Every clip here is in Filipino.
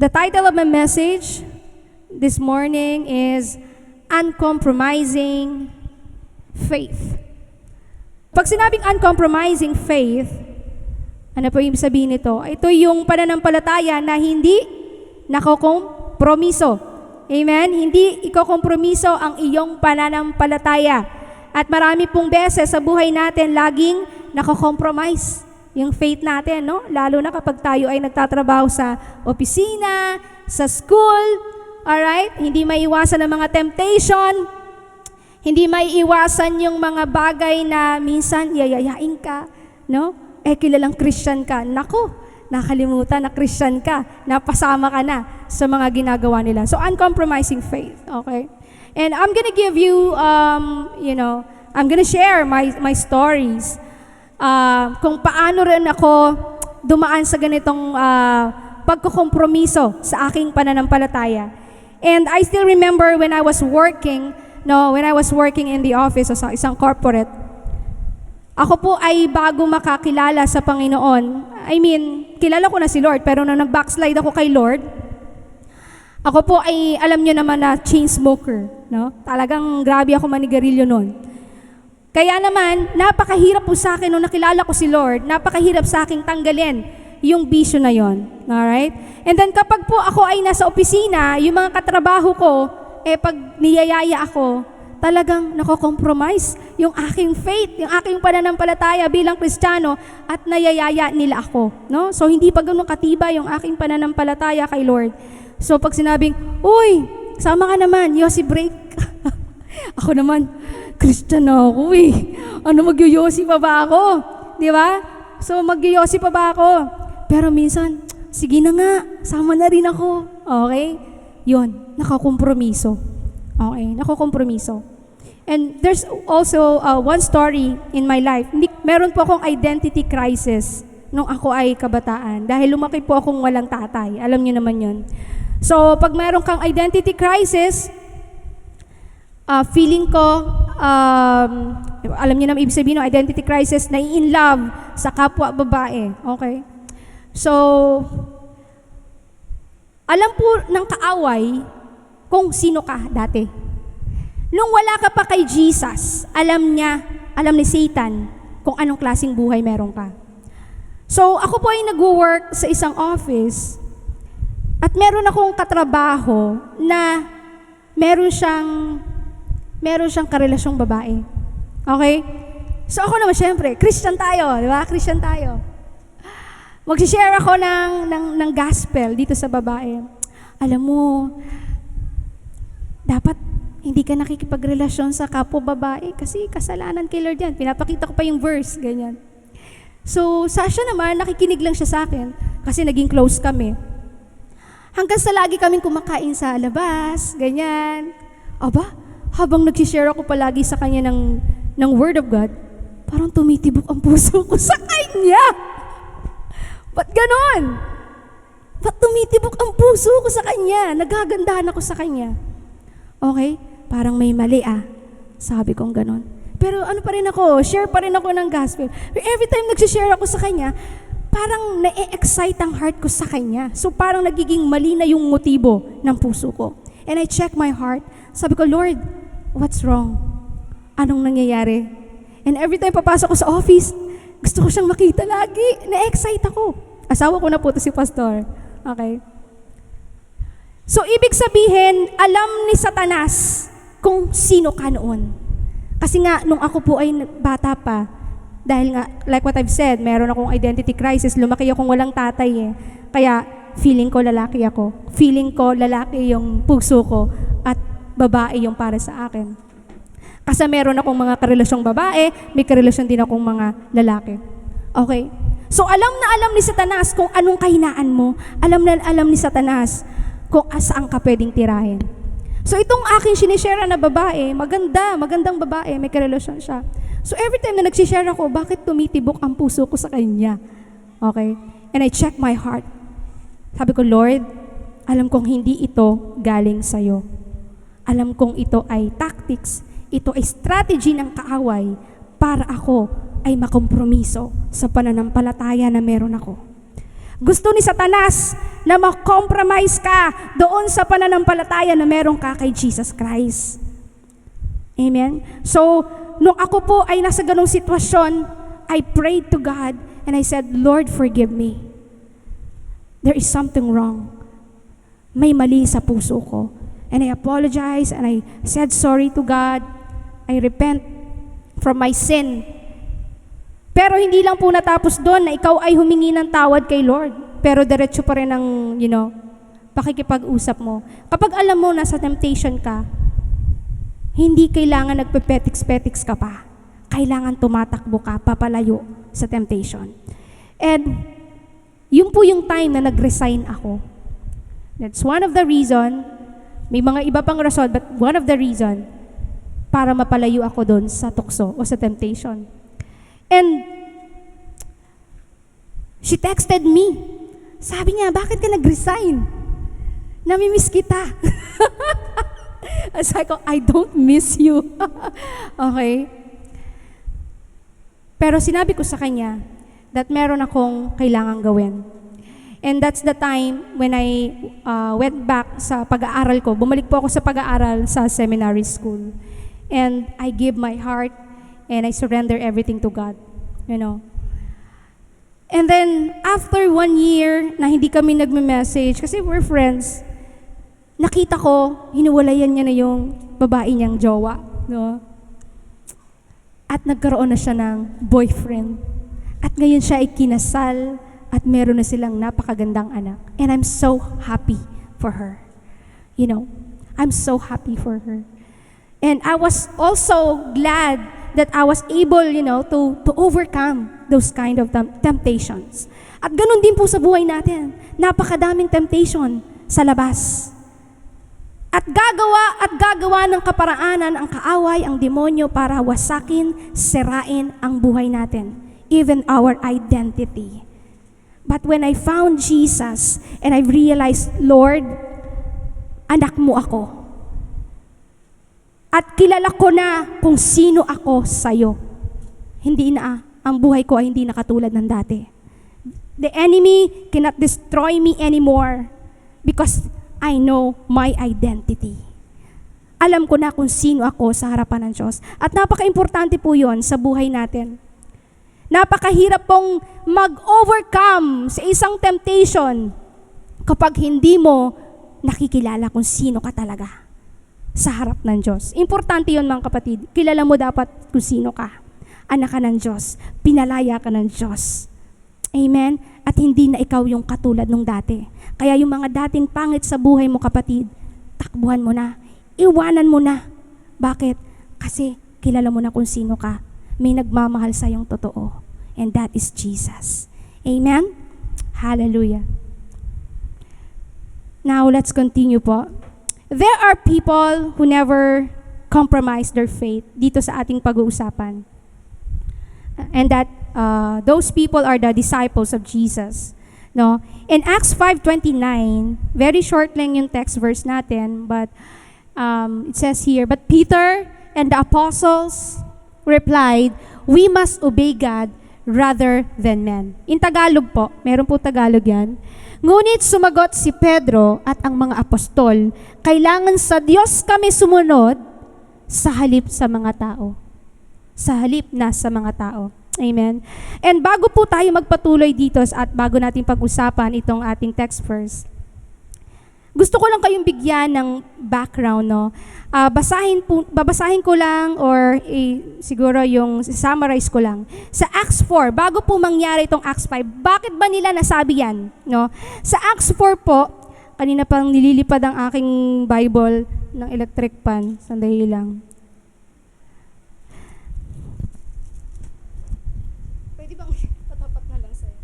The title of my message this morning is Uncompromising Faith. Pag sinabing uncompromising faith, ano po yung sabihin nito? Ito yung pananampalataya na hindi nakokompromiso. Amen? Hindi ikokompromiso ang iyong pananampalataya. At marami pong beses sa buhay natin laging nakokompromise yung faith natin, no? Lalo na kapag tayo ay nagtatrabaho sa opisina, sa school, alright? Hindi maiiwasan ang mga temptation, hindi maiiwasan yung mga bagay na minsan yayayain ka, no? Kilalang Christian ka. Naku, nakalimutan na Christian ka, napasama ka na sa mga ginagawa nila. So, uncompromising faith, okay? And I'm gonna give you, I'm gonna share my stories. Kung paano rin ako dumaan sa ganitong pagkukompromiso sa aking pananampalataya. And I still remember when I was working in the office o sa isang corporate, ako po ay bago makakilala sa Panginoon. I mean, kilala ko na si Lord, pero nung nag-backslide ako kay Lord, ako po ay, alam nyo naman na chain smoker, no? Talagang grabe ako manigarilyo noon. Kaya naman, napakahirap po sa akin nung nakilala ko si Lord, napakahirap sa akin tanggalin yung bisyo na yon. Alright? And then kapag po ako ay nasa opisina, yung mga katrabaho ko, pag niyayaya ako, talagang nako-compromise yung aking faith, yung aking pananampalataya bilang Kristiyano at nayayaya nila ako. No? So hindi pa ganun katiba yung aking pananampalataya kay Lord. So pag sinabing, uy, sama ka naman, Yossi break. Ako naman, Christian ako magyoyosi pa ba ako? Di ba? So magyoyosi pa ba ako? Pero minsan, sige na nga, sama na rin ako. Okay? Yun, nakakompromiso. Okay, nakakompromiso. And there's also one story in my life. Meron po akong identity crisis nung ako ay kabataan. Dahil lumaki po akong walang tatay. Alam niyo naman yun. So, pag meron kang identity crisis, feeling ko, alam niyo naman ibig sabihin ng identity crisis, na in love sa kapwa babae. Okay? So, alam po ng kaaway kung sino ka dati. Nung wala ka pa kay Jesus, alam ni Satan kung anong klaseng buhay meron ka. So, ako po ay nag-work sa isang office at meron akong katrabaho na meron siyang karelasyong babae. Okay? So ako naman syempre, Christian tayo, di ba? Christian tayo. Mag-share ako ng gospel dito sa babae. Alam mo, dapat hindi ka nakikipagrelasyon sa kapwa babae kasi kasalanan kay Lord yan. Pinapakita ko pa yung verse, ganyan. So, Sasha naman, nakikinig lang siya sa akin kasi naging close kami. Hanggang sa lagi kaming kumakain sa labas, ganyan. Aba, habang nag-share ako palagi sa kanya ng Word of God, parang tumitibok ang puso ko sa kanya. Ba't ganon? Ba't tumitibok ang puso ko sa kanya? Nagagandahan ako sa kanya. Okay? Parang may mali sabi kong ganon. Pero ano pa rin ako, share pa rin ako ng gospel. Pero every time nag-share ako sa kanya, parang na-excite ang heart ko sa kanya. So parang nagiging mali na yung motibo ng puso ko. And I check my heart. Sabi ko, Lord, what's wrong? Anong nangyayari? And every time papasok ko sa office, gusto ko siyang makita lagi. Na-excite ako. Asawa ko na po si Pastor. Okay? So, ibig sabihin, alam ni Satanas kung sino ka noon. Kasi nga, nung ako po ay bata pa, dahil nga, like what I've said, meron akong identity crisis, lumaki akong walang tatay Kaya, feeling ko lalaki ako. Feeling ko lalaki yung puso ko at babae yung para sa akin. Kasi meron akong mga karelasyong babae, may karelasyon din akong mga lalaki. Okay? So, alam ni Satanas kung anong kahinaan mo. Alam ni Satanas kung saan ka pwedeng tirahin. So, itong aking sinishare na babae, magandang babae, may karelasyon siya. So, every time na nagsishare ako, bakit tumitibok ang puso ko sa kanya? Okay? And I check my heart. Sabi ko, Lord, alam kong hindi ito galing sa'yo. Alam kong ito ay tactics, ito ay strategy ng kaaway para ako ay makompromiso sa pananampalataya na meron ako. Gusto ni Satanas na ma-compromise ka doon sa pananampalataya na meron ka kay Jesus Christ. Amen? So, nung ako po ay nasa ganong sitwasyon, I prayed to God and I said, Lord, forgive me. There is something wrong. May mali sa puso ko. And I apologized and I said sorry to God. I repent from my sin. Pero hindi lang po natapos doon na ikaw ay humingi ng tawad kay Lord. Pero diretso pa rin ang, pakikipag-usap mo. Kapag alam mo nasa temptation ka, hindi kailangan nagpe-petiks-petiks ka pa. Kailangan tumatakbo ka, papalayo sa temptation. And yun po yung time na nag-resign ako. That's one of the reason, may mga iba pang rason, but one of the reason para mapalayo ako doon sa tukso o sa temptation. And she texted me. Sabi niya, bakit ka nag-resign? Namimiss kita. Sabi ko, I don't miss you. Okay? Pero sinabi ko sa kanya that meron akong kailangang gawin. And that's the time when I went back sa pag-aaral ko. Bumalik po ako sa pag-aaral sa seminary school. And I give my heart and I surrender everything to God. And then, after 1 year na hindi kami nagme-message, kasi we're friends, nakita ko, hinuwalayan niya na yung babae niyang jowa. No? At nagkaroon na siya ng boyfriend. At ngayon siya ay kinasal at meron na silang napakagandang anak. And I'm so happy for her. I'm so happy for her. And I was also glad that I was able, to overcome those kind of temptations. At ganun din po sa buhay natin. Napakadaming temptation sa labas. At gagawa ng kaparaanan ang kaaway, ang demonyo para wasakin, sirain ang buhay natin. Even our identity. But when I found Jesus and I realized, Lord, anak mo ako. At kilala ko na kung sino ako sa'yo. Ang buhay ko ay hindi na katulad ng dati. The enemy cannot destroy me anymore because I know my identity. Alam ko na kung sino ako sa harapan ng Diyos. At napaka-importante po yun sa buhay natin. Napakahirap pong mag-overcome sa isang temptation kapag hindi mo nakikilala kung sino ka talaga sa harap ng Diyos. Importante yun mga kapatid. Kilala mo dapat kung sino ka. Anak ka ng Diyos. Pinalaya ka ng Diyos. Amen? At hindi na ikaw yung katulad nung dati. Kaya yung mga dating pangit sa buhay mo kapatid, takbuhan mo na. Iwanan mo na. Bakit? Kasi kilala mo na kung sino ka. May nagmamahal sa yung totoo. And that is Jesus. Amen? Hallelujah. Now, let's continue po. There are people who never compromise their faith dito sa ating pag-uusapan. And that those people are the disciples of Jesus. No? In Acts 5:29, very short lang yung text verse natin, but it says here, but Peter and the apostles replied, we must obey God rather than men. In Tagalog po, meron po Tagalog yan. Ngunit sumagot si Pedro at ang mga apostol, kailangan sa Diyos kami sumunod sa halip sa mga tao. Sa halip na sa mga tao. Amen. And bago po tayo magpatuloy dito at bago natin pag-usapan itong ating text verse, gusto ko lang kayong bigyan ng background, no? Babasahin ko lang or siguro yung summarize ko lang. Sa Acts 4, bago po mangyari itong Acts 5, bakit ba nila nasabi yan? No? Sa Acts 4 po, kanina pang nililipad ang aking Bible ng electric pan. Sandali lang. Pwede bang patapat na lang sa'yo?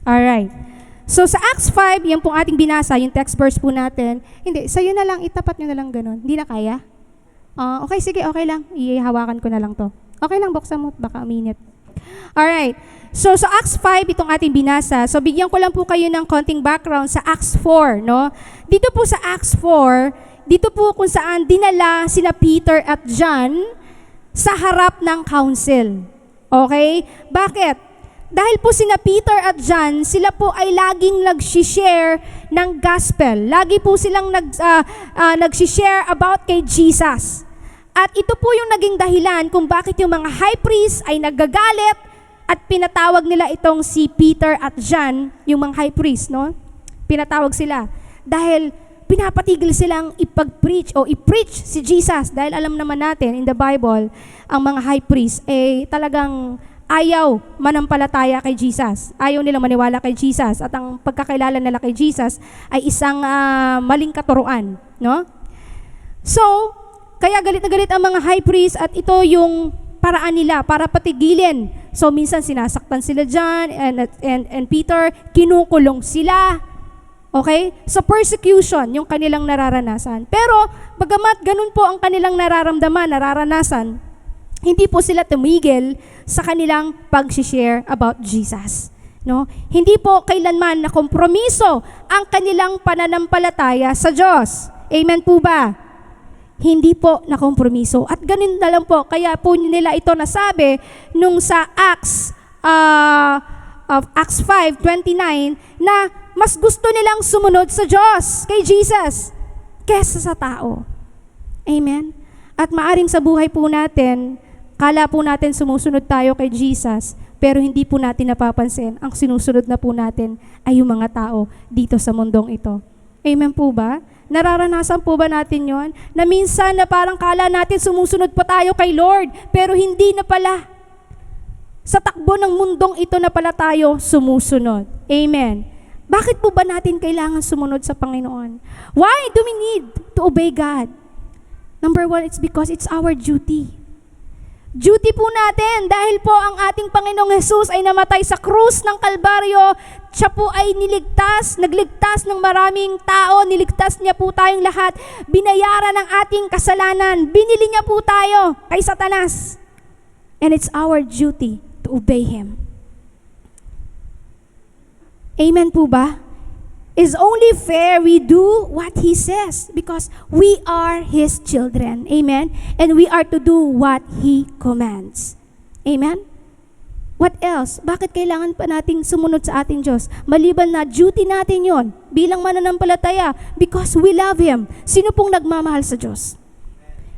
Alright. So sa Acts 5, yan pong ating binasa, yung text verse po natin. Hindi, sa'yo na lang, itapat nyo na lang ganun. Hindi na kaya? Okay, sige, okay lang. Ihawakan ko na lang to. Okay lang, buksan mo, baka minute. Alright. So sa Acts 5, itong ating binasa. So bigyan ko lang po kayo ng konting background sa Acts 4, no? Dito po sa Acts 4, dito po kung saan dinala sila Peter at John sa harap ng council. Okay? Bakit? Dahil po sina Peter at John, sila po ay laging nag-share ng gospel. Lagi po silang nag-share about kay Jesus. At ito po yung naging dahilan kung bakit yung mga high priest ay nagagalit at pinatawag nila itong si Peter at John, yung mga high priest, no? Pinatawag sila dahil pinapatigil silang ipag-preach o i-preach si Jesus. Dahil alam naman natin in the Bible, ang mga high priest ay talagang ayaw manampalataya kay Jesus. Ayaw nilang maniwala kay Jesus. At ang pagkakilala nila kay Jesus ay isang maling katuruan. No? So, kaya galit na galit ang mga high priest at ito yung paraan nila para patigilin. So, minsan sinasaktan sila John and Peter, kinukulong sila. Okay? So, persecution, yung kanilang nararanasan. Pero, bagamat ganun po ang kanilang nararanasan, hindi po sila tumigil sa kanilang pag-share about Jesus. No? Hindi po kailanman na kompromiso ang kanilang pananampalataya sa Diyos. Amen po ba? Hindi po na kompromiso. At ganun na lang po, kaya po nila ito nasabi nung sa Acts 5:29 na mas gusto nilang sumunod sa Diyos, kay Jesus, kesa sa tao. Amen? At maaring sa buhay po natin, kala po natin sumusunod tayo kay Jesus, pero hindi po natin napapansin, ang sinusunod na po natin ay yung mga tao dito sa mundong ito. Amen po ba? Nararanasan po ba natin yon? Na minsan na parang kala natin sumusunod pa tayo kay Lord, pero hindi na pala. Sa takbo ng mundong ito na pala tayo sumusunod. Amen. Bakit po ba natin kailangan sumunod sa Panginoon? Why do we need to obey God? Number one, it's because it's our duty. Duty po natin dahil po ang ating Panginoong Jesus ay namatay sa krus ng Kalbaryo. Siya po ay nagligtas ng maraming tao, niligtas niya po tayong lahat. Binayaran ang ating kasalanan. Binili niya po tayo kay Satanas. And it's our duty to obey Him. Amen po ba? It's only fair we do what He says because we are His children. Amen? And we are to do what He commands. Amen? What else? Bakit kailangan pa nating sumunod sa ating Diyos? Maliban na duty natin yon bilang mananampalataya because we love Him. Sino pong nagmamahal sa Diyos?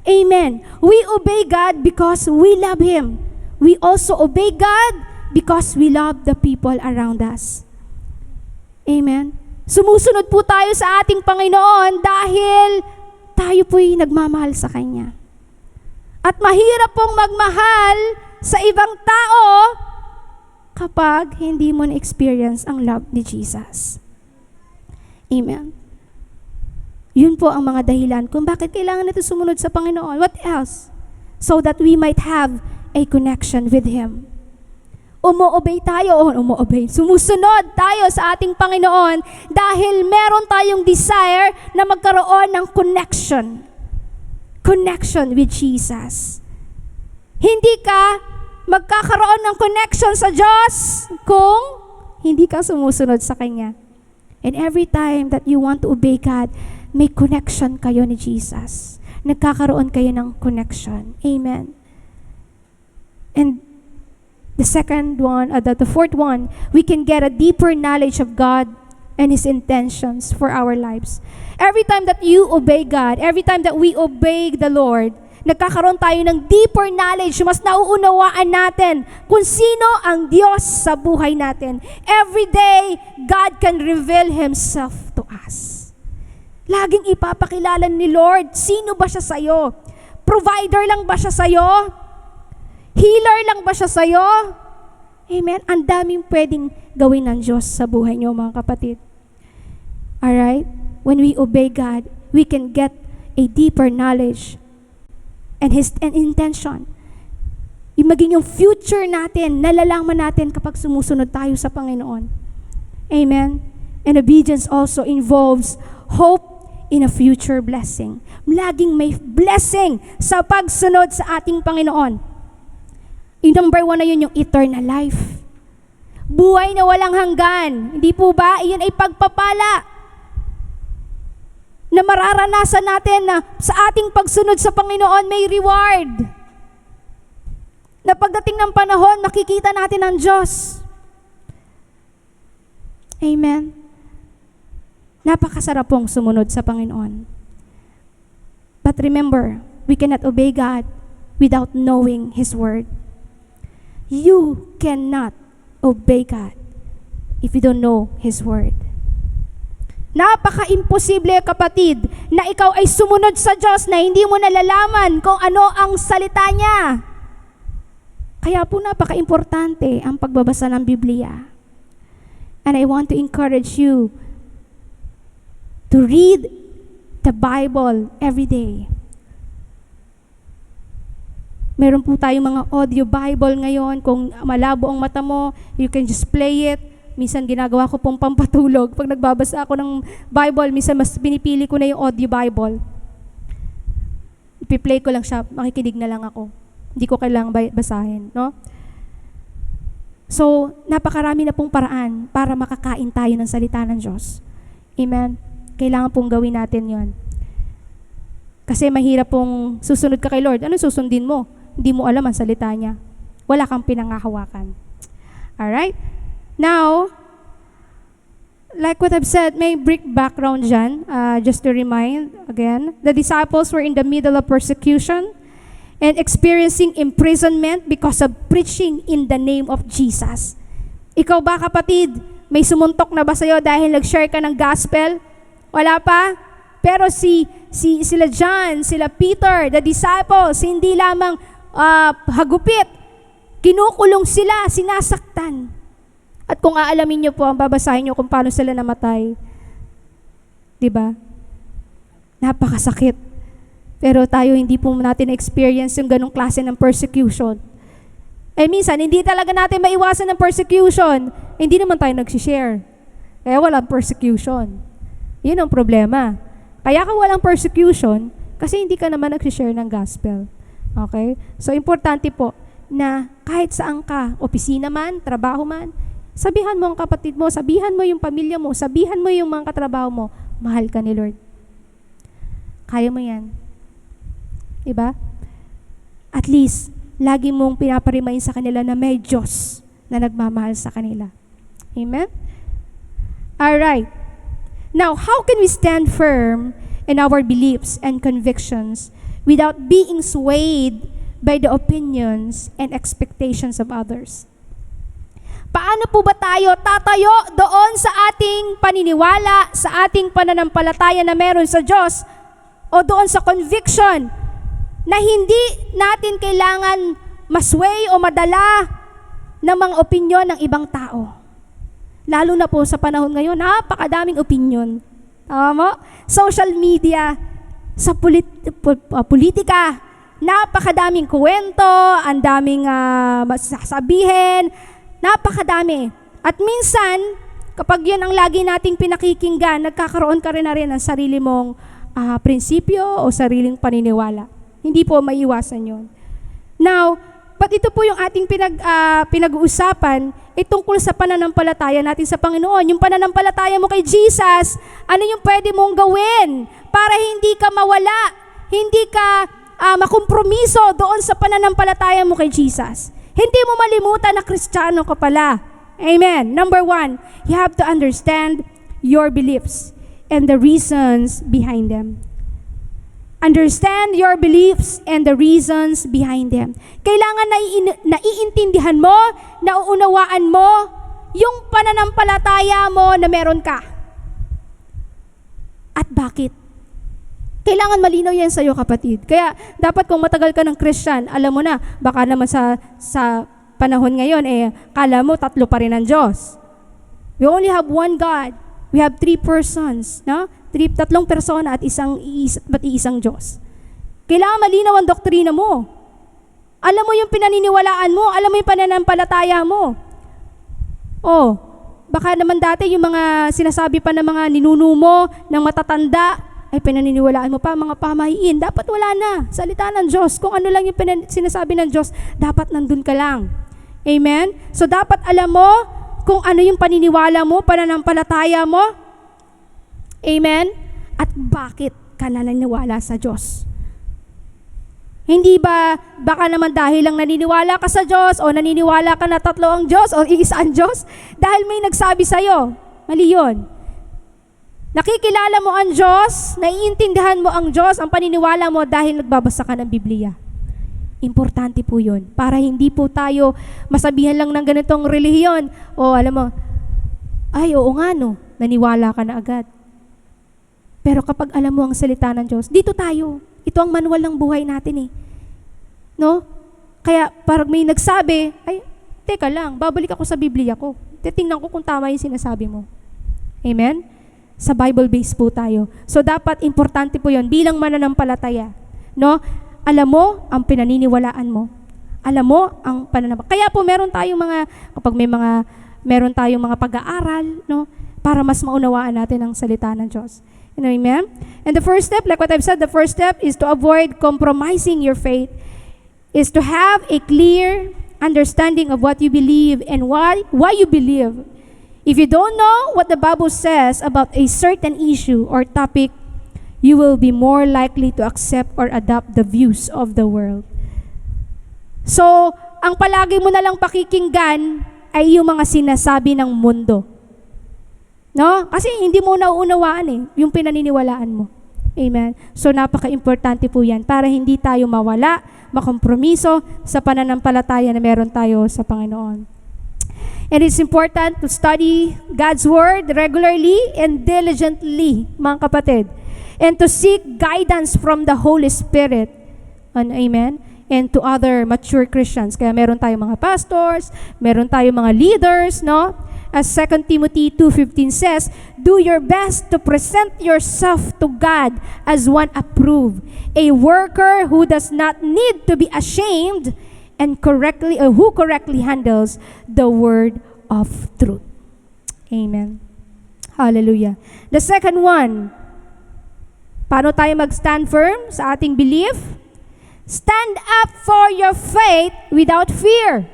Amen. We obey God because we love Him. We also obey God because we love the people around us. Amen. Sumusunod po tayo sa ating Panginoon dahil tayo po'y nagmamahal sa Kanya. At mahirap pong magmahal sa ibang tao kapag hindi mo na-experience ang love ni Jesus. Amen. Yun po ang mga dahilan kung bakit kailangan natin sumunod sa Panginoon. What else? So that we might have a connection with Him. Sumusunod tayo sa ating Panginoon dahil meron tayong desire na magkaroon ng connection with Jesus. Hindi ka magkakaroon ng connection sa Diyos kung hindi ka sumusunod sa Kanya. And every time that you want to obey God, may connection kayo ni Jesus. Nagkakaroon kayo ng connection. Amen. And the fourth one, we can get a deeper knowledge of God and His intentions for our lives. Every time that you obey God, every time that we obey the Lord, nagkakaroon tayo ng deeper knowledge, mas nauunawaan natin kung sino ang Diyos sa buhay natin. Every day, God can reveal Himself to us. Laging ipapakilala ni Lord, sino ba siya sa'yo? Provider lang ba siya sa'yo? Healer lang ba siya sa'yo? Amen? Ang daming pwedeng gawin ng Diyos sa buhay niyo, mga kapatid. Alright? When we obey God, we can get a deeper knowledge and His intention. Maging yung future natin, nalalaman natin kapag sumusunod tayo sa Panginoon. Amen? And obedience also involves hope in a future blessing. Laging may blessing sa pagsunod sa ating Panginoon. Yung number one na yun, yung eternal life. Buhay na walang hanggan. Hindi po ba? Iyan ay pagpapala na mararanasan natin na sa ating pagsunod sa Panginoon may reward. Na pagdating ng panahon, makikita natin ang Diyos. Amen. Napakasarap pong sumunod sa Panginoon. But remember, we cannot obey God without knowing His Word. You cannot obey God if you don't know His Word. Napaka-imposible, kapatid, na ikaw ay sumunod sa Diyos na hindi mo nalalaman kung ano ang salita niya. Kaya po napaka-importante ang pagbabasa ng Biblia. And I want to encourage you to read the Bible every day. Meron po tayong mga audio Bible ngayon. Kung malabo ang mata mo, you can just play it. Minsan ginagawa ko pong pampatulog. Pag nagbabasa ako ng Bible, minsan mas pinipili ko na yung audio Bible. Ipi-play ko lang siya, makikinig na lang ako. Hindi ko kailangang basahin, no? So, napakarami na pong paraan para makakain tayo ng salita ng Diyos. Amen? Kailangan pong gawin natin yon. Kasi mahirap pong susunod ka kay Lord. Ano susundin mo? Hindi mo alam ang salita niya. Wala kang pinangahawakan. Alright? Now, like what I've said, may brief background dyan, just to remind again. The disciples were in the middle of persecution and experiencing imprisonment because of preaching in the name of Jesus. Ikaw ba, kapatid, may sumuntok na ba sa'yo dahil nag-share ka ng gospel? Wala pa? Pero sila John, sila Peter, the disciples, hindi lamang hagupit, kinukulong sila, sinasaktan. At kung aalamin niyo po, ang babasahin niyo kung paano sila namatay. Diba? Napakasakit. Pero tayo hindi po natin experience yung ganong klase ng persecution. Eh minsan, hindi talaga natin maiwasan ng persecution. Hindi naman tayo nagsishare. Kaya walang persecution. Yun ang problema. Kaya ka walang persecution, kasi hindi ka naman nagsishare ng gospel. Okay? So, importante po na kahit saan ka, opisina man, trabaho man, sabihan mo ang kapatid mo, sabihan mo yung pamilya mo, sabihan mo yung mga katrabaho mo, mahal ka ni Lord. Kaya mo yan. Diba? At least, lagi mong pinaparimain sa kanila na may Diyos na nagmamahal sa kanila. Amen? Alright. Now, how can we stand firm in our beliefs and convictions without being swayed by the opinions and expectations of others? Paano po ba tayo tatayo doon sa ating paniniwala, sa ating pananampalataya na meron sa Diyos, o doon sa conviction na hindi natin kailangan masway o madala ng mga opinyon ng ibang tao? Lalo na po sa panahon ngayon, napakadaming opinyon. Tama? Social media, sa politika, napakadaming kwento, ang daming masasabihin, napakadami. At minsan, kapag yun ang lagi nating pinakikinggan, nagkakaroon ka rin na rin ng sarili mong prinsipyo o sariling paniniwala. Hindi po maiiwasan yun. Now, but ito po yung ating pinag-uusapan, tungkol sa pananampalataya natin sa Panginoon. Yung pananampalataya mo kay Jesus, ano yung pwede mong gawin para hindi ka mawala, hindi ka makompromiso doon sa pananampalataya mo kay Jesus. Hindi mo malimutan na Kristiyano ka pala. Amen. Number 1, you have to understand your beliefs and the reasons behind them. Understand your beliefs and the reasons behind them. Kailangan naiintindihan mo, nauunawaan mo yung pananampalataya mo na meron ka. At bakit? Kailangan malinaw yan sa'yo, kapatid. Kaya dapat kung matagal ka ng Christian, alam mo na, baka naman sa panahon ngayon, kala mo 3 pa rin ang Diyos. We only have one God. We have 3 persons, no? 3 persona at isang Diyos. Kailangan malinaw ang doktrina mo. Alam mo yung pinaniniwalaan mo, alam mo yung pananampalataya mo. Baka naman dati yung mga sinasabi pa ng mga ninuno mo, ng matatanda, ay pinaniniwalaan mo pa, mga pamahiin. Dapat wala na. Salita ng Diyos. Kung ano lang yung sinasabi ng Diyos, dapat nandun ka lang. Amen? So dapat alam mo kung ano yung paniniwala mo, pananampalataya mo. Amen? At bakit ka naniniwala sa Diyos? Hindi ba, baka naman dahil lang naniniwala ka sa Diyos o naniniwala ka na tatlo ang Diyos o iisa ang Diyos, dahil may nagsabi sa'yo. Mali yun. Nakikilala mo ang Diyos, naiintindihan mo ang Diyos, ang paniniwala mo dahil nagbabasa ka ng Biblia. Importante po yun. Para hindi po tayo masabihan lang ng ganitong relihiyon. O alam mo, ay oo nga no, naniwala ka na agad. Pero kapag alam mo ang salita ng Diyos, dito tayo. Ito ang manual ng buhay natin eh. No? Kaya parang may nagsabi, ay, teka lang, babalik ako sa Biblia ko. Titingnan ko kung tama yung sinasabi mo. Amen? Sa Bible-based po tayo. So dapat importante po yon bilang mananampalataya. No? Alam mo ang pinaniniwalaan mo. Alam mo ang pananampalataya. Kaya po meron tayong mga, kapag meron tayong mga pag-aaral, no? Para mas maunawaan natin ang salita ng Diyos. You know, amen? And the first step, like what I've said, the first step is to avoid compromising your faith, is to have a clear understanding of what you believe and why you believe. If you don't know what the Bible says about a certain issue or topic, you will be more likely to accept or adopt the views of the world. So, ang palagi mo na lang pakikinggan ay yung mga sinasabi ng mundo. No? Kasi hindi mo nauunawaan yung pinaniniwalaan mo. Amen? So, napaka-importante po yan para hindi tayo mawala, makompromiso sa pananampalataya na meron tayo sa Panginoon. And it's important to study God's Word regularly and diligently, mga kapatid. And to seek guidance from the Holy Spirit. Amen? And to other mature Christians. Kaya meron tayong mga pastors, meron tayong mga leaders, no? As 2 Timothy 2:15 says, do your best to present yourself to God as one approved, a worker who does not need to be ashamed and who correctly handles the word of truth. Amen. Hallelujah. The second one, paano tayo mag-stand firm sa ating belief? Stand up for your faith without fear.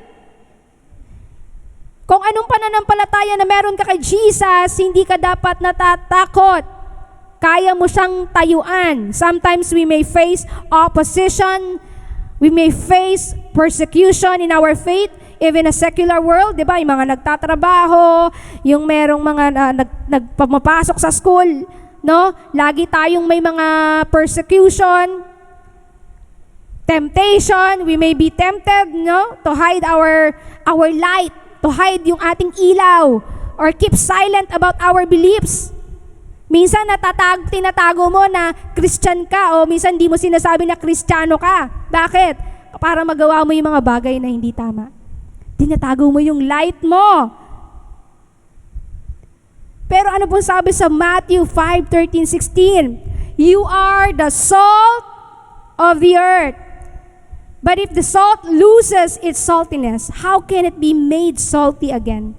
Kung anong pananampalataya na meron ka kay Jesus, hindi ka dapat natatakot. Kaya mo siyang tayuan. Sometimes we may face opposition, we may face persecution in our faith, even a secular world, di ba? Yung mga nagtatrabaho, yung merong mga nagpapasok sa school, no? Lagi tayong may mga persecution, temptation, we may be tempted, no? To hide our light, to hide yung ating ilaw, or keep silent about our beliefs. Minsan tinatago mo na Christian ka, o minsan di mo sinasabi na Kristiyano ka. Bakit? Para magawa mo yung mga bagay na hindi tama. Tinatago mo yung light mo. Pero ano pong sabi sa Matthew 5:13-16? You are the salt of the earth. But if the salt loses its saltiness, how can it be made salty again?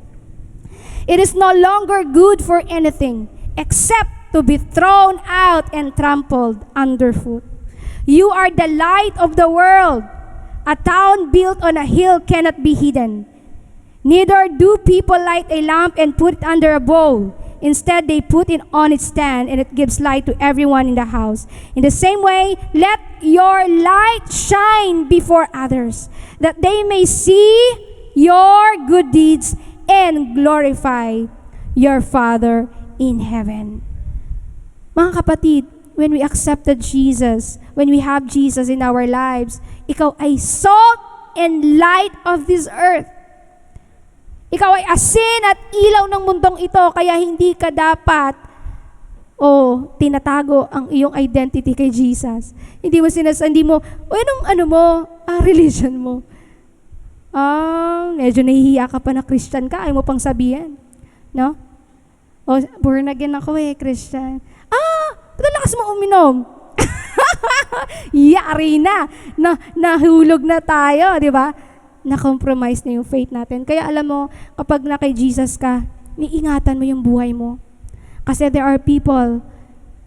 It is no longer good for anything except to be thrown out and trampled underfoot. You are the light of the world. A town built on a hill cannot be hidden. Neither do people light a lamp and put it under a bowl. Instead, they put it on its stand, and it gives light to everyone in the house. In the same way, let your light shine before others, that they may see your good deeds and glorify your Father in heaven. Mga kapatid, when we accepted Jesus, when we have Jesus in our lives, ikaw ay salt and light of this earth. Ikaw ay asin at ilaw ng mundong ito, kaya hindi ka dapat tinatago ang iyong identity kay Jesus. Hindi mo, religion mo. Medyo nahihiya ka pa na Christian ka, ayaw mo pang sabihin. No? Born again ako Christian. Ba't lakas mo uminom? Yari na. Nahulog na tayo, di ba? Na-compromise na yung faith natin. Kaya alam mo, kapag na kay Jesus ka, iingatan mo yung buhay mo. Kasi there are people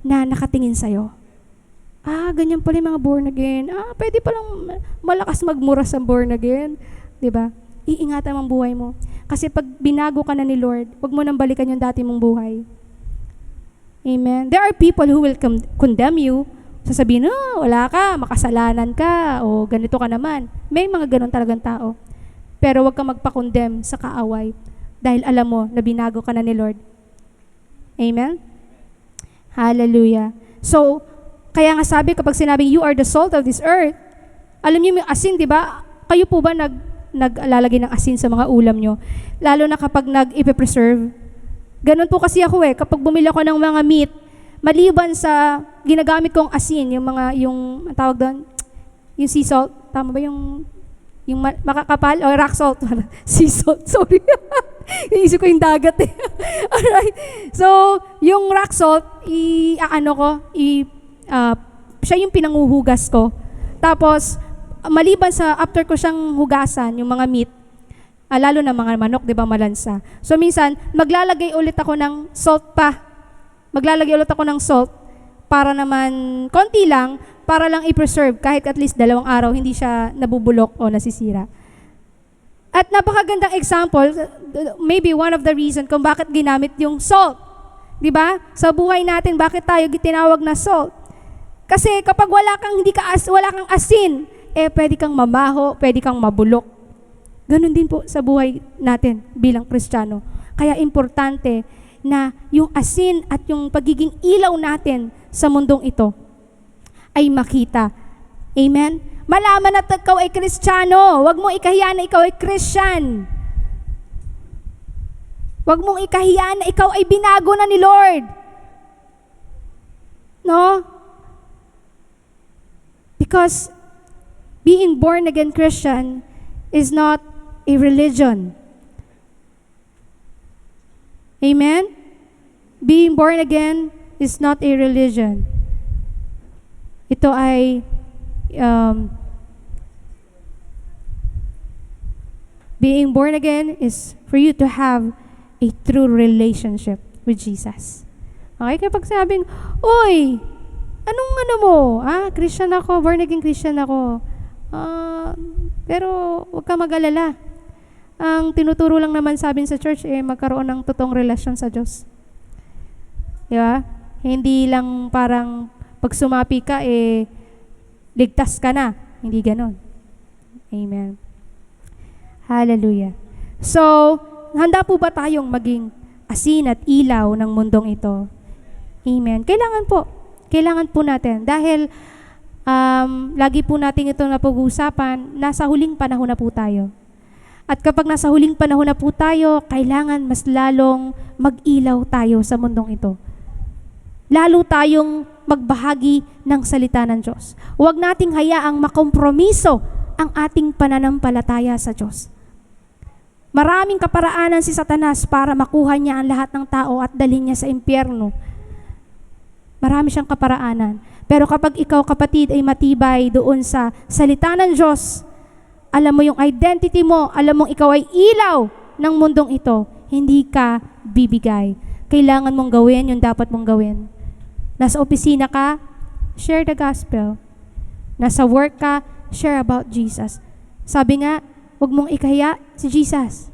na nakatingin sa'yo. Ganyan pala yung mga born again. Pwede palang malakas magmura sa born again. Diba? Iingatan mo ang buhay mo. Kasi pag binago ka na ni Lord, huwag mo nang balikan yung dati mong buhay. Amen? There are people who will condemn you sasabihin, wala ka, makasalanan ka, o ganito ka naman. May mga ganon talagang tao. Pero huwag kang magpa-condemn sa kaaway dahil alam mo na binago ka na ni Lord. Amen? Hallelujah. So, kaya nga sabi kapag sinabing you are the salt of this earth, alam niyo yung asin, di ba? Kayo po ba naglalagay ng asin sa mga ulam nyo? Lalo na kapag nag-ipe-preserve. Ganun po kasi ako kapag bumili ako ng mga meat, maliban sa ginagamit kong asin, yung tawag doon, yung sea salt, tama ba yung makakapal o rock salt? Sea salt, sorry. Iisip ko yung dagat Alright. So, yung rock salt, siya yung pinanguhugas ko. Tapos, maliban sa after ko siyang hugasan, yung mga meat, lalo na mga manok, di ba, malansa. So, minsan, maglalagay ulit ako ng salt para naman, konti lang, para lang i-preserve kahit at least 2 araw, hindi siya nabubulok o nasisira. At napakagandang example, maybe one of the reason kung bakit ginamit yung salt. Di ba? Sa buhay natin, bakit tayo tinawag na salt? Kasi kapag wala kang asin, pwede kang mamaho, pwede kang mabulok. Ganon din po sa buhay natin bilang Kristiyano. Kaya importante na yung asin at yung pagiging ilaw natin sa mundong ito ay makita. Amen? Malaman na ikaw ay Kristiyano. Huwag mong ikahiya na ikaw ay Christian. Huwag mong ikahiya na ikaw ay binago na ni Lord. No? Because being born again Christian is not a religion. Amen? Being born again is not a religion. Ito ay being born again is for you to have a true relationship with Jesus. Okay? Kapag sabing, uy, anong mo? Christian ako, born again Christian ako. Pero huwag ka mag-alala. Ang tinuturo lang naman sa amin sa church, magkaroon ng totoong relasyon sa Diyos. Di ba? Hindi lang parang pag sumapi ka, ligtas ka na. Hindi ganon. Amen. Hallelujah. So, handa po ba tayong maging asin at ilaw ng mundong ito? Amen. Kailangan po natin. Dahil lagi po natin ito napag-uusapan, nasa huling panahon na po tayo. At kapag nasa huling panahon na po tayo, kailangan mas lalong mag-ilaw tayo sa mundong ito. Lalo tayong magbahagi ng salita ng Diyos. Huwag nating hayaang makompromiso ang ating pananampalataya sa Diyos. Maraming kaparaanan si Satanas para makuha niya ang lahat ng tao at dalhin niya sa impyerno. Marami siyang kaparaanan. Pero kapag ikaw, kapatid, ay matibay doon sa salita ng Diyos, alam mo yung identity mo, alam mong ikaw ay ilaw ng mundong ito, hindi ka bibigay. Kailangan mong gawin yung dapat mong gawin. Nasa opisina ka, share the gospel. Nasa work ka, share about Jesus. Sabi nga, huwag mong ikahiya si Jesus.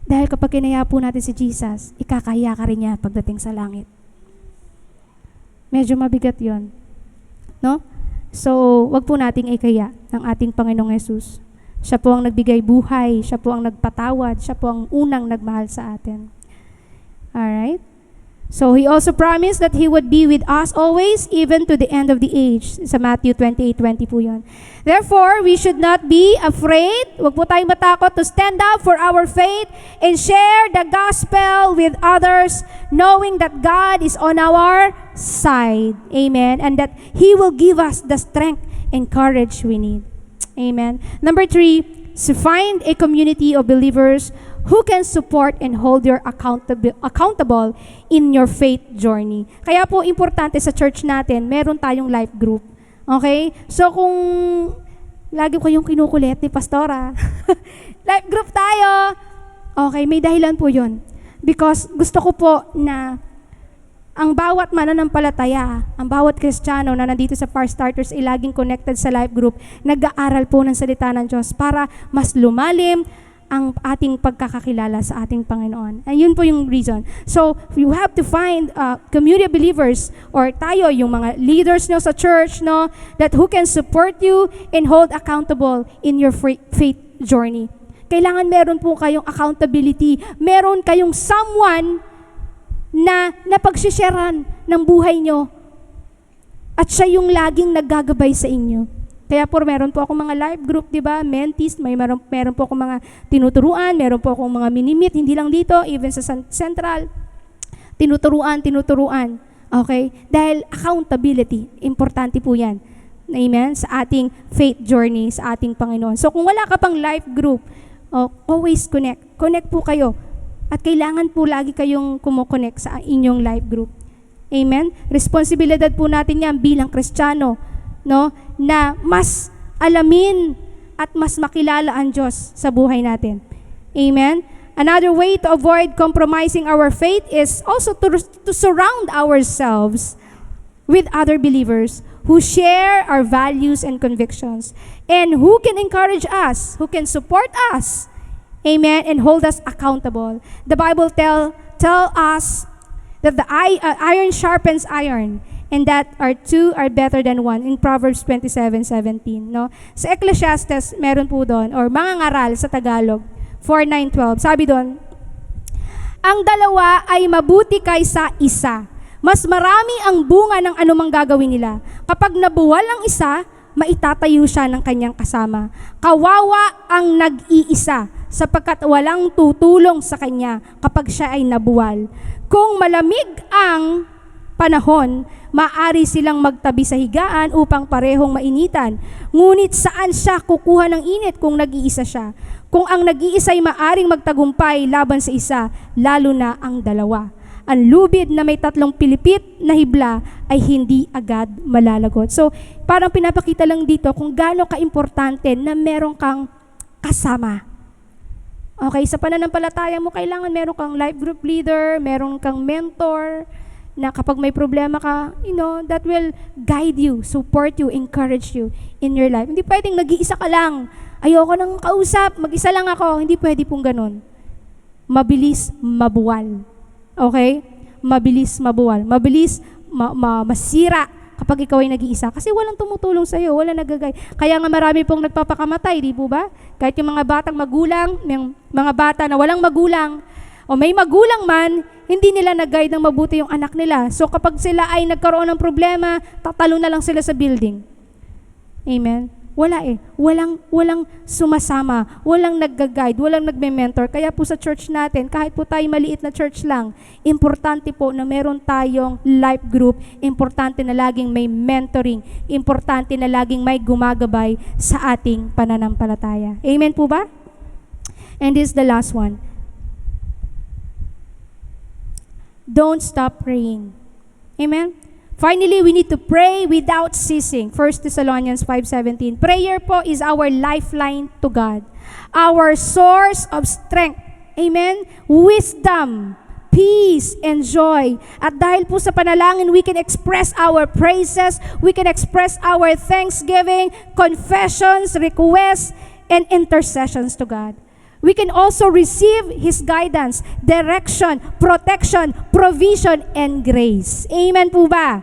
Dahil kapag kinaya po natin si Jesus, ikakahiya ka rin niya pagdating sa langit. Medyo mabigat yon, no? So, wag po nating ikahiya ng ating Panginoong Yesus. Siya po ang nagbigay buhay, siya po ang nagpatawad, siya po ang unang nagmahal sa atin. Alright? So, He also promised that He would be with us always, even to the end of the age. Sa Matthew 28:20 po yun. Therefore, we should not be afraid. Huwag po tayong matakot to stand up for our faith and share the gospel with others, knowing that God is on our side. Amen. And that He will give us the strength and courage we need. Amen. Number 3, to find a community of believers who can support and hold your accountable in your faith journey. Kaya po importante sa church natin, meron tayong life group. Okay? So kung lagi ko yung kinukulit ni Pastora, life group tayo. Okay, may dahilan po yun. Because gusto ko po na ang bawat mananampalataya, ang bawat Kristiyano na nandito sa Fire Starters ay laging connected sa life group, nag-aaral po ng salita ng Diyos para mas lumalim ang ating pagkakakilala sa ating Panginoon. And yun po yung reason. So, you have to find community believers or tayo, yung mga leaders nyo sa church, no, that who can support you and hold accountable in your faith journey. Kailangan meron po kayong accountability. Meron kayong someone na napagsisharean ng buhay nyo. At siya yung laging naggagabay sa inyo. Kaya po meron po akong mga life group, di ba? Mentees, meron po akong mga tinuturuan, meron po akong mga mini-meet, hindi lang dito, even sa Central. Tinuturuan. Okay? Dahil accountability, importante po yan. Amen? Sa ating faith journey, sa ating Panginoon. So kung wala ka pang life group, always connect. Connect po kayo. At kailangan po lagi kayong kumokonect sa inyong life group. Amen? Responsibilidad po natin yan bilang Kristiyano, no, na mas alamin at mas makilala ang Diyos sa buhay natin. Amen? Another way to avoid compromising our faith is also to surround ourselves with other believers who share our values and convictions and who can encourage us, who can support us, amen, and hold us accountable. The Bible tell us that the iron sharpens iron, and that two are better than one in Proverbs 27:17. No? Sa Ecclesiastes, meron po doon, or mga ngaral sa Tagalog, 4:9-12. Sabi doon, ang dalawa ay mabuti kaysa isa. Mas marami ang bunga ng anumang gagawin nila. Kapag nabuwal ang isa, maitatayo siya ng kanyang kasama. Kawawa ang nag-iisa, sapagkat walang tutulong sa kanya kapag siya ay nabuwal. Kung malamig ang panahon, maaari silang magtabi sa higaan upang parehong mainitan. Ngunit saan siya kukuha ng init kung nag-iisa siya? Kung ang nag-iisa ay maaring magtagumpay laban sa isa, lalo na ang dalawa. Ang lubid na may 3 pilipit na hibla ay hindi agad malalagot. So, parang pinapakita lang dito kung gaano ka-importante na meron kang kasama. Okay, sa pananampalataya mo, kailangan meron kang life group leader, meron kang mentor, na kapag may problema ka, that will guide you, support you, encourage you in your life. Hindi pwedeng nag-iisa ka lang. Ayoko nang kausap, mag-isa lang ako. Hindi pwede pong ganun. Mabilis mabuwal. Okay? Mabilis mabuwal. Mabilis masira kapag ikaw ay nag-iisa. Kasi walang tumutulong sa'yo, walang nagagay. Kaya nga marami pong nagpapakamatay, di po ba? Kahit yung mga batang magulang, yung mga bata na walang magulang, o may magulang man, hindi nila nag-guide ng mabuti yung anak nila. So kapag sila ay nagkaroon ng problema, tatalo na lang sila sa building. Amen? Wala Walang sumasama, walang nag-guide, walang nagme-mentor. Kaya po sa church natin, kahit po tayo maliit na church lang, importante po na meron tayong life group, importante na laging may mentoring, importante na laging may gumagabay sa ating pananampalataya. Amen po ba? And this is the last one. Don't stop praying. Amen? Finally, we need to pray without ceasing. 1 Thessalonians 5:17. Prayer po is our lifeline to God. Our source of strength. Amen? Wisdom, peace, and joy. At dahil po sa panalangin, we can express our praises, we can express our thanksgiving, confessions, requests, and intercessions to God. We can also receive His guidance, direction, protection, provision, and grace. Amen po ba?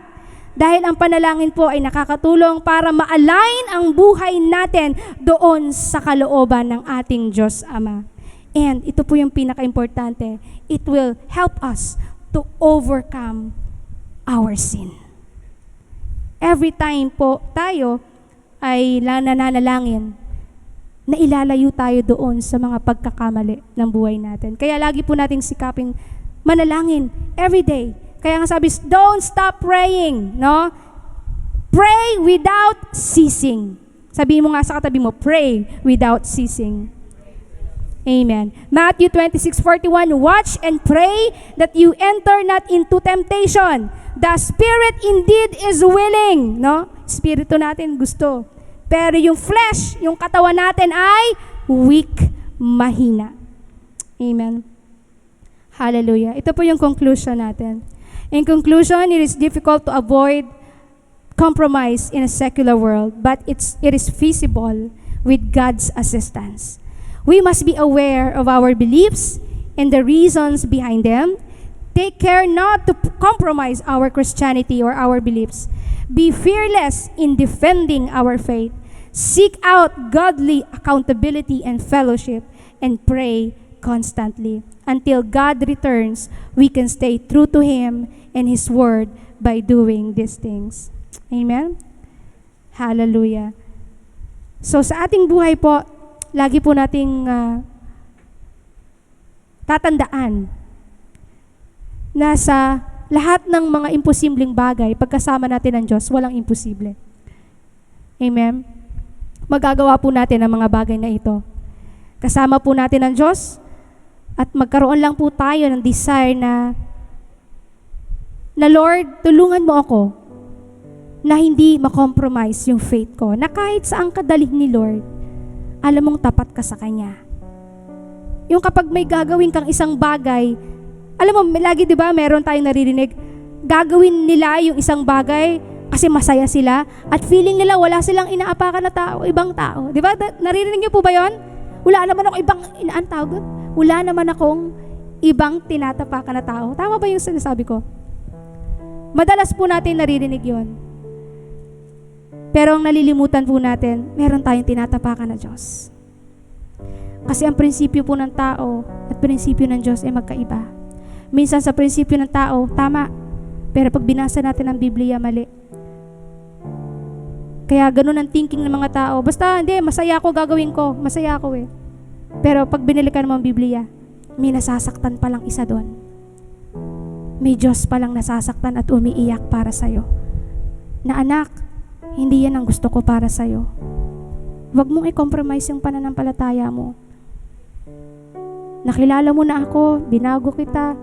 Dahil ang panalangin po ay nakakatulong para ma-align ang buhay natin doon sa kalooban ng ating Diyos Ama. And ito po yung pinaka-importante. It will help us to overcome our sin. Every time po tayo ay nananalangin, na ilalayo tayo doon sa mga pagkakamali ng buhay natin. Kaya lagi po nating sikaping manalangin every day. Kaya nga sabi, don't stop praying, no? Pray without ceasing. Sabihin mo nga sa katabi mo, pray without ceasing. Amen. Matthew 26:41, watch and pray that you enter not into temptation. The spirit indeed is willing, no? Espiritu natin gusto. Pero yung flesh, yung katawan natin ay weak, mahina. Amen. Hallelujah. Ito po yung conclusion natin. In conclusion, it is difficult to avoid compromise in a secular world, but it is feasible with God's assistance. We must be aware of our beliefs and the reasons behind them. Take care not to compromise our Christianity or our beliefs. Be fearless in defending our faith. Seek out godly accountability and fellowship, and pray constantly. Until God returns, we can stay true to Him and His Word by doing these things. Amen? Hallelujah. So sa ating buhay po, lagi po nating tatandaan na sa lahat ng mga imposibleng bagay, pagkasama natin ng Diyos, walang imposible. Amen? Magagawa po natin ang mga bagay na ito. Kasama po natin ang Diyos at magkaroon lang po tayo ng desire na Lord, tulungan mo ako na hindi makompromise yung faith ko, na kahit saan ka dalhin ni Lord, alam mong tapat ka sa Kanya. Yung kapag may gagawin kang isang bagay, alam mo, lagi diba meron tayong naririnig, gagawin nila yung isang bagay kasi masaya sila at feeling nila wala silang inaapakan na tao, ibang tao. Diba? Naririnig niyo po ba yon? Wala naman akong ibang wala naman akong ibang tinatapakan na tao. Tama ba yung sinasabi ko? Madalas po natin naririnig yon. Pero ang nalilimutan po natin, meron tayong tinatapakan na Diyos. Kasi ang prinsipyo po ng tao at prinsipyo ng Diyos ay magkaiba. Minsan sa prinsipyo ng tao, tama. Pero pag binasa natin ang Biblia, mali. Kaya ganun ang thinking ng mga tao. Basta, hindi, masaya ako, gagawin ko. Masaya ako eh. Pero pag binilikan mo ang Biblia, may nasasaktan palang isa doon. May Diyos palang nasasaktan at umiiyak para sa'yo. Na anak, hindi yan ang gusto ko para sa'yo. Huwag mong i-compromise yung pananampalataya mo. Nakilala mo na ako, binago kita,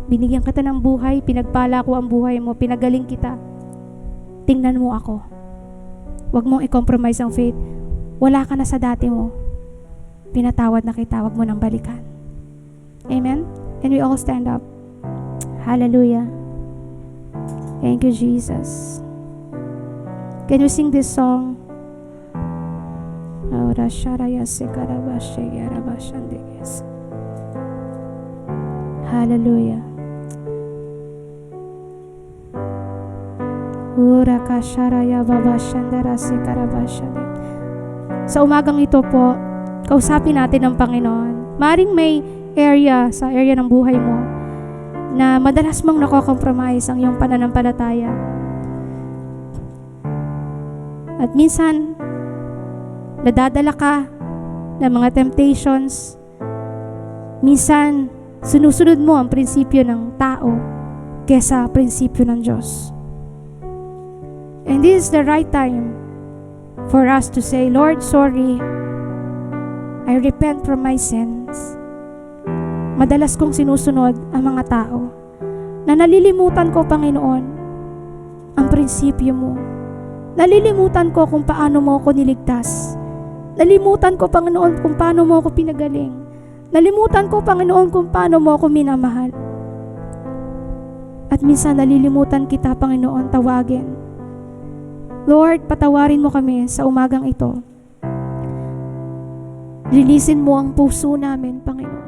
binigyan kita ng buhay, pinagpala ko ang buhay mo, pinagaling kita. Tingnan mo ako. Huwag mong i-compromise ang faith. Wala ka na sa dati mo. Pinatawad na kita, huwag mo nang balikan. Amen? Can we all stand up? Hallelujah. Thank you, Jesus. Can you sing this song? Hallelujah. Sa umagang ito po, kausapin natin ang Panginoon. Maring may sa area ng buhay mo na madalas mong nako-compromise ang iyong pananampalataya. At minsan, nadadala ka ng mga temptations. Minsan, sinusunod mo ang prinsipyo ng tao kesa prinsipyo ng Diyos. And this is the right time for us to say, Lord, sorry. I repent from my sins. Madalas kong sinusunod ang mga tao na nalilimutan ko, Panginoon, ang prinsipyo mo. Nalilimutan ko kung paano mo ako niligtas. Nalimutan ko, Panginoon, kung paano mo ako pinagaling. Nalimutan ko, Panginoon, kung paano mo ako minamahal. At minsan nalilimutan kita, Panginoon, tawagin. Lord, patawarin mo kami sa umagang ito. Linisin mo ang puso namin, Panginoon.